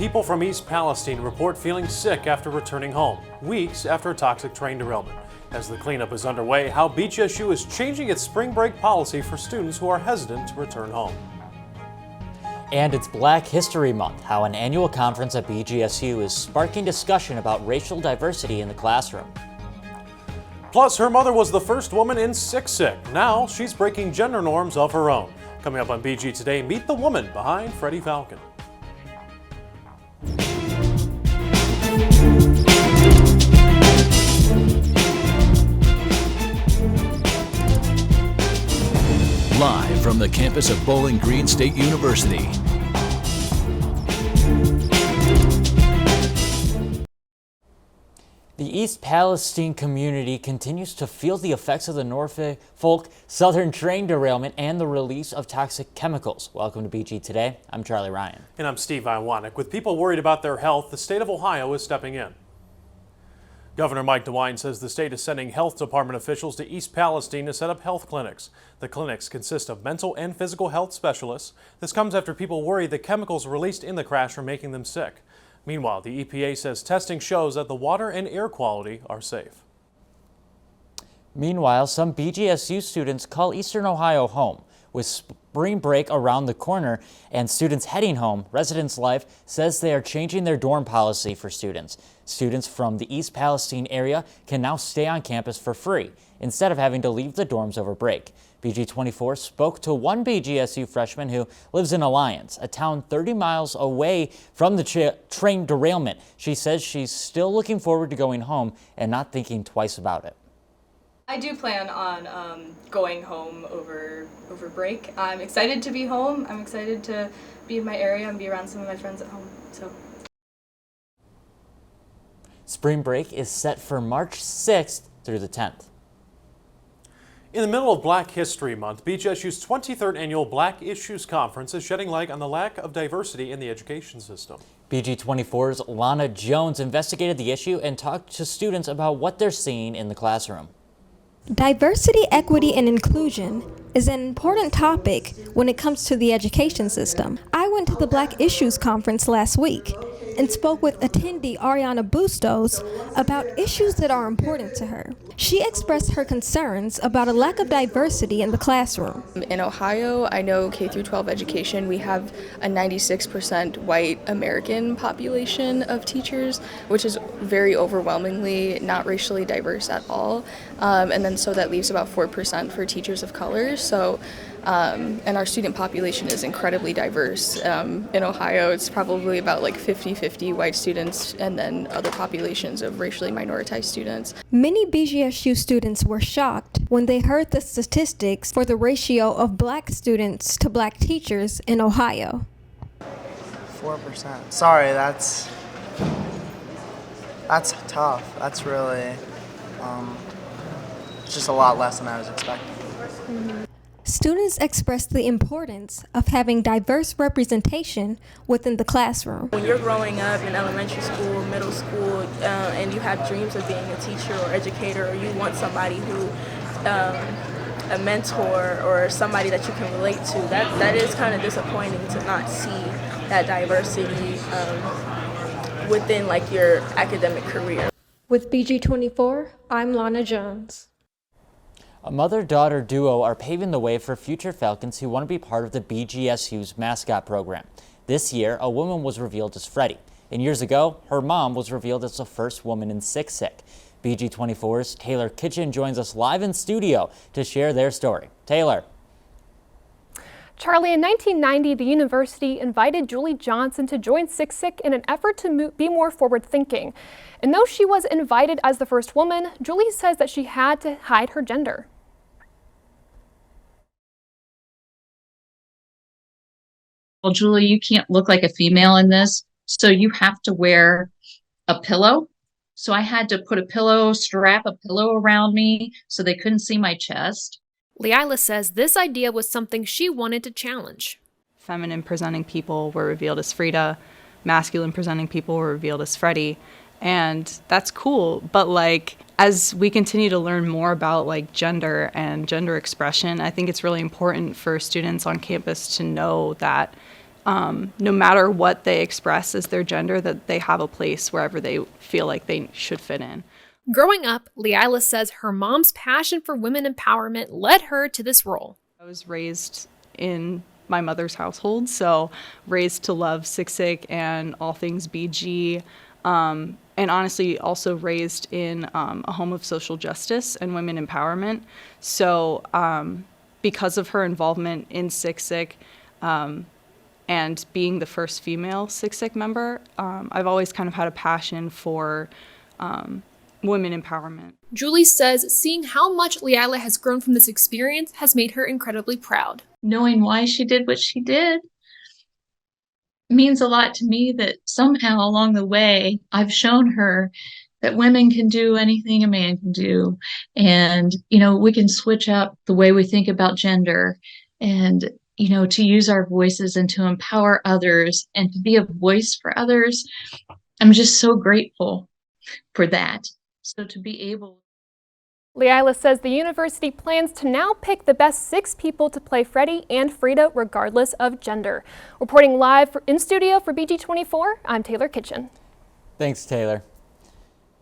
People from East Palestine report feeling sick after returning home, weeks after a toxic train derailment. As the cleanup is underway, how BGSU is changing its spring break policy for students who are hesitant to return home. And it's Black History Month, how an annual conference at BGSU is sparking discussion about racial diversity in the classroom. Plus, her mother was the first woman in sick. Now she's breaking gender norms of her own. Coming up on BG Today, meet the woman behind Freddie Falcon. Live from the campus of Bowling Green State University. The East Palestine community continues to feel the effects of the Norfolk Southern train derailment and the release of toxic chemicals. Welcome to BG Today. I'm Charlie Ryan. And I'm Steve Iwanek. With people worried about their health, the state of Ohio is stepping in. Governor Mike DeWine says the state is sending health department officials to East Palestine to set up health clinics. The clinics consist of mental and physical health specialists. This comes after people worry the chemicals released in the crash are making them sick. Meanwhile, the EPA says testing shows that the water and air quality are safe. Meanwhile, some BGSU students call Eastern Ohio home. With spring break around the corner and students heading home, Residence Life says they are changing their dorm policy for students. Students from the East Palestine area can now stay on campus for free instead of having to leave the dorms over break. BG24 spoke to one BGSU freshman who lives in Alliance, a town 30 miles away from the train derailment. She says she's still looking forward to going home and not thinking twice about it. I do plan on going home over break. I'm excited to be home. I'm excited to be in my area and be around some of my friends at home. So. Spring break is set for March 6th through the 10th. In the middle of Black History Month, BGSU's 23rd annual Black Issues Conference is shedding light on the lack of diversity in the education system. BG24's Lana Jones investigated the issue and talked to students about what they're seeing in the classroom. Diversity, equity, and inclusion is an important topic when it comes to the education system. I went to the Black Issues Conference last week and spoke with attendee Ariana Bustos about issues that are important to her. She expressed her concerns about a lack of diversity in the classroom. In Ohio, I know K through 12 education, we have a 96% white American population of teachers, which is very overwhelmingly not racially diverse at all. And then so that leaves about 4% for teachers of color. So, and our student population is incredibly diverse. In Ohio, it's probably about like 50-50 white students and then other populations of racially minoritized students. Many BGSU students were shocked when they heard the statistics for the ratio of black students to black teachers in Ohio. 4%. Sorry, that's tough. That's really, it's just a lot less than I was expecting. Students expressed the importance of having diverse representation within the classroom. When you're growing up in elementary school, middle school, and you have dreams of being a teacher or educator, or you want somebody who, a mentor or somebody that you can relate to, that is kind of disappointing to not see that diversity within like your academic career. With BG24, I'm Lana Jones. A mother-daughter duo are paving the way for future Falcons who want to be part of the BGSU's mascot program. This year, a woman was revealed as Freddie, and years ago, her mom was revealed as the first woman in sick. BG24's Taylor Kitchen joins us live in studio to share their story. Taylor. Charlie, in 1990, the university invited Julie Johnson to join Sick in an effort to be more forward-thinking. And though she was invited as the first woman, Julie says that she had to hide her gender. Well, Julie, you can't look like a female in this, so you have to wear a pillow. So I had to put strap a pillow around me so they couldn't see my chest. Leila says this idea was something she wanted to challenge. Feminine presenting people were revealed as Frida, masculine presenting people were revealed as Freddie, and that's cool. But like, as we continue to learn more about like gender and gender expression, I think it's really important for students on campus to know that no matter what they express as their gender, that they have a place wherever they feel like they should fit in. Growing up, Leila says her mom's passion for women empowerment led her to this role. I was raised in my mother's household, so raised to love Sick Sick and all things BG, and honestly also raised in a home of social justice and women empowerment. So because of her involvement in Sick Sick, and being the first female Sick Sick member, I've always kind of had a passion for women empowerment. Julie says seeing how much Leila has grown from this experience has made her incredibly proud. Knowing why she did what she did means a lot to me, that somehow along the way I've shown her that women can do anything a man can do. And, we can switch up the way we think about gender and, to use our voices and to empower others and to be a voice for others. I'm just so grateful for that. So to be able. Leila says the university plans to now pick the best 6 people to play Freddie and Frida regardless of gender. Reporting live in studio for BG24, I'm Taylor Kitchen. Thanks, Taylor.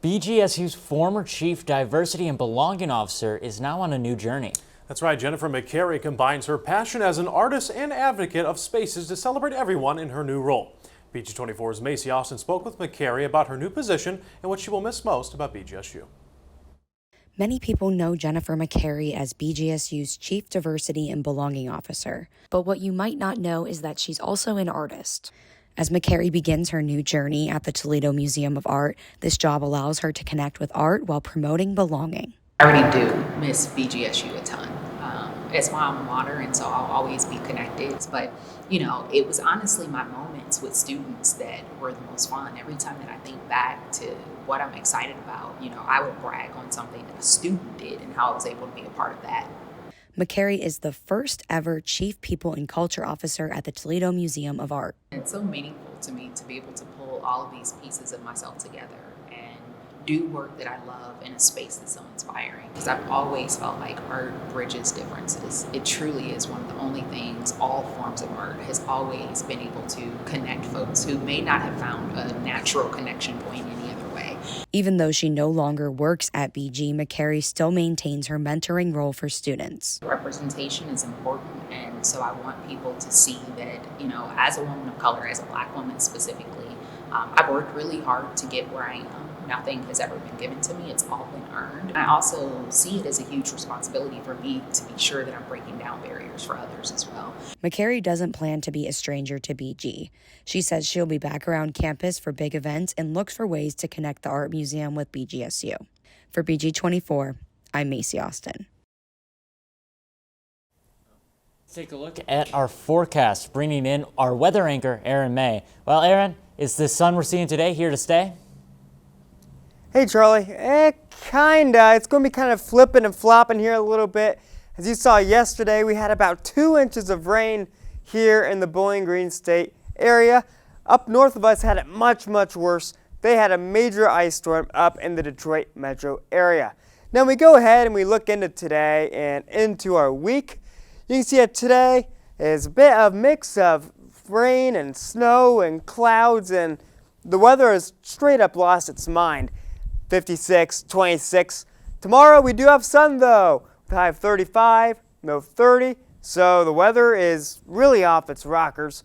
BGSU's former Chief Diversity and Belonging Officer is now on a new journey. That's right, Jennifer McCary combines her passion as an artist and advocate of spaces to celebrate everyone in her new role. BG24's Macy Austin spoke with McCary about her new position and what she will miss most about BGSU. Many people know Jennifer McCary as BGSU's Chief Diversity and Belonging Officer, but what you might not know is that she's also an artist. As McCary begins her new journey at the Toledo Museum of Art, this job allows her to connect with art while promoting belonging. I already do miss BGSU a ton. It's my alma mater, and so I'll always be connected. But, it was honestly my moments with students that were the most fun. Every time that I think back to what I'm excited about, I would brag on something that a student did and how I was able to be a part of that. McCary is the first ever Chief People and Culture Officer at the Toledo Museum of Art. It's so meaningful to me to be able to pull all of these pieces of myself together and do work that I love in a space that's so inspiring. Because I've always felt like art bridges differences. It truly is one of the only things, all forms of art has always been able to connect folks who may not have found a natural connection point any other way. Even though she no longer works at BG, McCary still maintains her mentoring role for students. Representation is important, and so I want people to see that, as a woman of color, as a Black woman specifically, I've worked really hard to get where I am. Nothing has ever been given to me. It's all been earned. I also see it as a huge responsibility for me to be sure that I'm breaking down barriers for others as well. McCary doesn't plan to be a stranger to BG. She says she'll be back around campus for big events and looks for ways to connect the art museum with BGSU. For BG24, I'm Macy Austin. Let's take a look at our forecast, bringing in our weather anchor, Aaron May. Well, Aaron, is the sun we're seeing today here to stay? Hey Charlie, kinda. It's going to be kind of flipping and flopping here a little bit. As you saw yesterday, we had about 2 inches of rain here in the Bowling Green State area. Up north of us had it much, much worse. They had a major ice storm up in the Detroit metro area. Now we go ahead and we look into today and into our week. You can see that today is a bit of mix of rain and snow and clouds, and the weather has straight up lost its mind. 56, 26. Tomorrow we do have sun though, with a high of 35, low 30, so the weather is really off its rockers.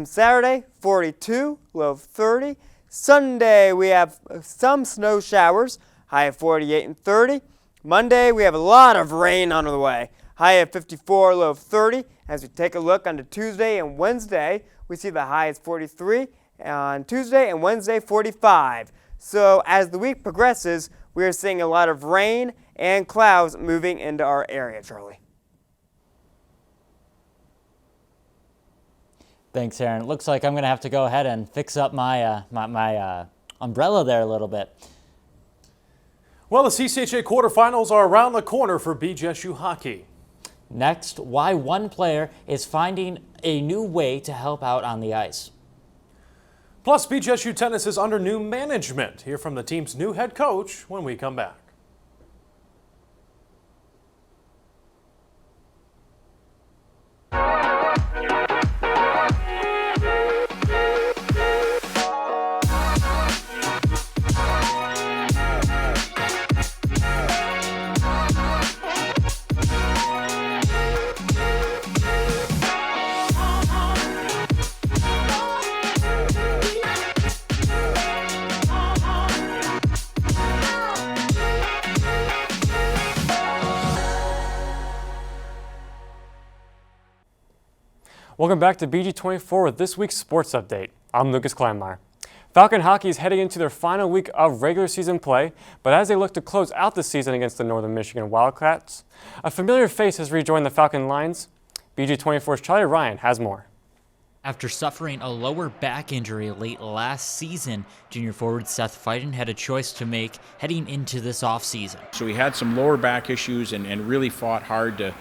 Saturday, 42, low 30. Sunday we have some snow showers, high of 48 and 30. Monday we have a lot of rain on the way, high of 54, low of 30. As we take a look onto Tuesday and Wednesday, we see the high is 43, on Tuesday and Wednesday 45. So as the week progresses, we are seeing a lot of rain and clouds moving into our area, Charlie. Thanks, Aaron. It looks like I'm going to have to go ahead and fix up my umbrella there a little bit. Well, the CCHA quarterfinals are around the corner for BGSU hockey. Next, why one player is finding a new way to help out on the ice. Plus, BGSU tennis is under new management. Hear from the team's new head coach when we come back. Welcome back to BG24 with this week's sports update. I'm Lucas Kleinmeyer. Falcon hockey is heading into their final week of regular season play, but as they look to close out the season against the Northern Michigan Wildcats, a familiar face has rejoined the Falcon lines. BG24's Charlie Ryan has more. After suffering a lower back injury late last season, junior forward Seth Fiden had a choice to make heading into this offseason. So he had some lower back issues and really fought hard to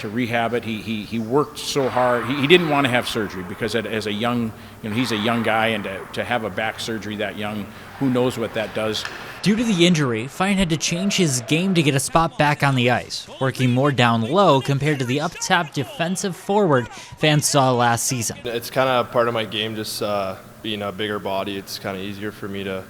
rehab it. He worked so hard. He didn't want to have surgery because as a young, he's a young guy, and to have a back surgery that young, who knows what that does. Due to the injury, Fine had to change his game to get a spot back on the ice, working more down low compared to the up-top defensive forward fans saw last season. It's kind of part of my game, just being a bigger body. It's kind of easier for me to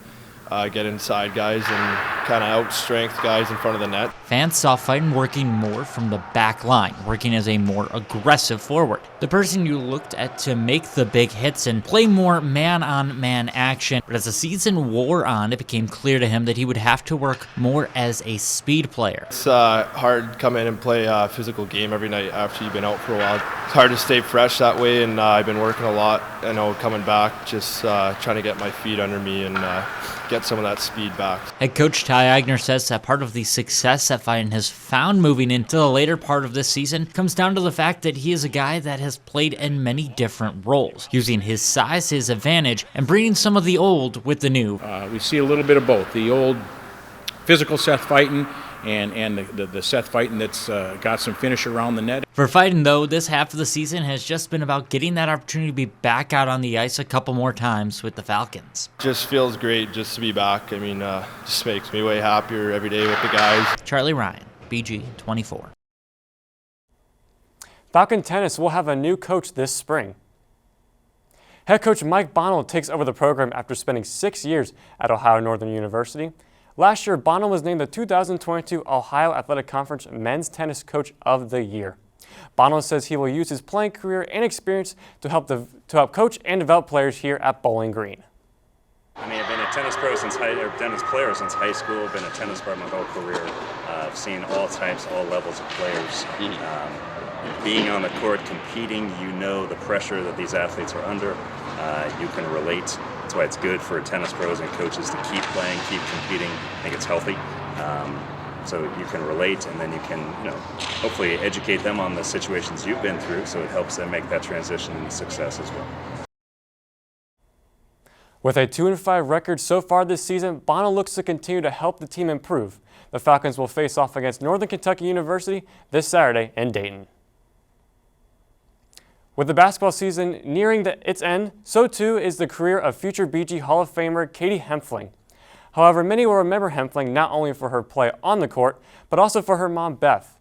get inside guys and kind of out-strength guys in front of the net. Fans saw Fiden working more from the back line, working as a more aggressive forward. The person you looked at to make the big hits and play more man-on-man action. But as the season wore on, it became clear to him that he would have to work more as a speed player. It's hard to come in and play a physical game every night after you've been out for a while. It's hard to stay fresh that way, and I've been working a lot. I know coming back, just trying to get my feet under me and get some of that speed back. Head coach Ty Agner says that part of the success that Fiden has found moving into the later part of this season comes down to the fact that he is a guy that has played in many different roles, using his size to his advantage and bringing some of the old with the new. We see a little bit of both. The old physical Seth Fiden and the Seth Fiden that's got some finish around the net. For Fiden, though, this half of the season has just been about getting that opportunity to be back out on the ice a couple more times with the Falcons. Just feels great just to be back. I mean, just makes me way happier every day with the guys. Charlie Ryan, BG24. Falcon tennis will have a new coach this spring. Head coach Mike Bonnell takes over the program after spending 6 years at Ohio Northern University. Last year, Bonnell was named the 2022 Ohio Athletic Conference Men's Tennis Coach of the Year. Bonnell says he will use his playing career and experience to help coach and develop players here at Bowling Green. I mean, I've been a tennis player since high school. Been a tennis player my whole career. I've seen all types, all levels of players. Being on the court, competing, you know the pressure that these athletes are under. You can relate. That's why it's good for tennis pros and coaches to keep playing, keep competing. I think it's healthy. So you can relate, and then you can, hopefully educate them on the situations you've been through, so it helps them make that transition into success as well. With a 2-5 record so far this season, Bonnell looks to continue to help the team improve. The Falcons will face off against Northern Kentucky University this Saturday in Dayton. With the basketball season nearing its end, so too is the career of future BG Hall of Famer Katie Hempfling. However, many will remember Hempfling not only for her play on the court, but also for her mom, Beth.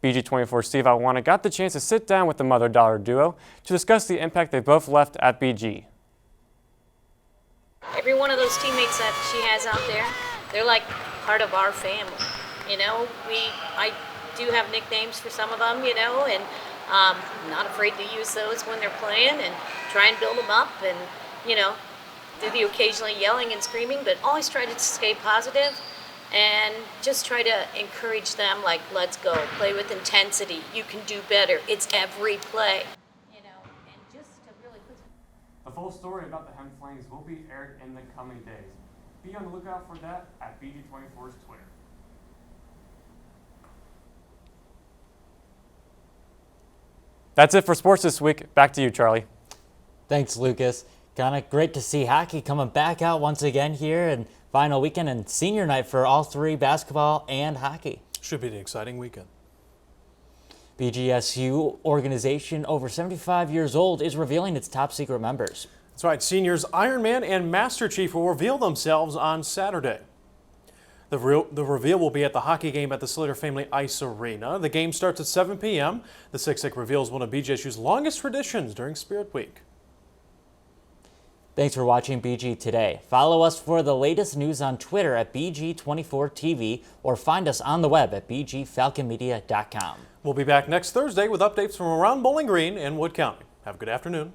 BG24 Steve Iwana got the chance to sit down with the mother-daughter duo to discuss the impact they both left at BG. Every one of those teammates that she has out there, they're like part of our family. I do have nicknames for some of them, and not afraid to use those when they're playing and try and build them up and, do the occasionally yelling and screaming, but always try to stay positive and just try to encourage them, like, let's go, play with intensity, you can do better, it's every play. And just to really put... The full story about the Hempflings will be aired in the coming days. Be on the lookout for that at BG24's Twitter. That's it for sports this week. Back to you, Charlie. Thanks, Lucas. Kind of great to see hockey coming back out once again here and final weekend and senior night for all three, basketball and hockey. Should be an exciting weekend. BGSU organization over 75 years old is revealing its top secret members. That's right. Seniors Ironman and Master Chief will reveal themselves on Saturday. The reveal will be at the hockey game at the Slater Family Ice Arena. The game starts at 7 p.m. The Sick reveals one of BGSU's longest traditions during Spirit Week. Thanks for watching BG Today. Follow us for the latest news on Twitter at BG24TV or find us on the web at bgfalconmedia.com. We'll be back next Thursday with updates from around Bowling Green and Wood County. Have a good afternoon.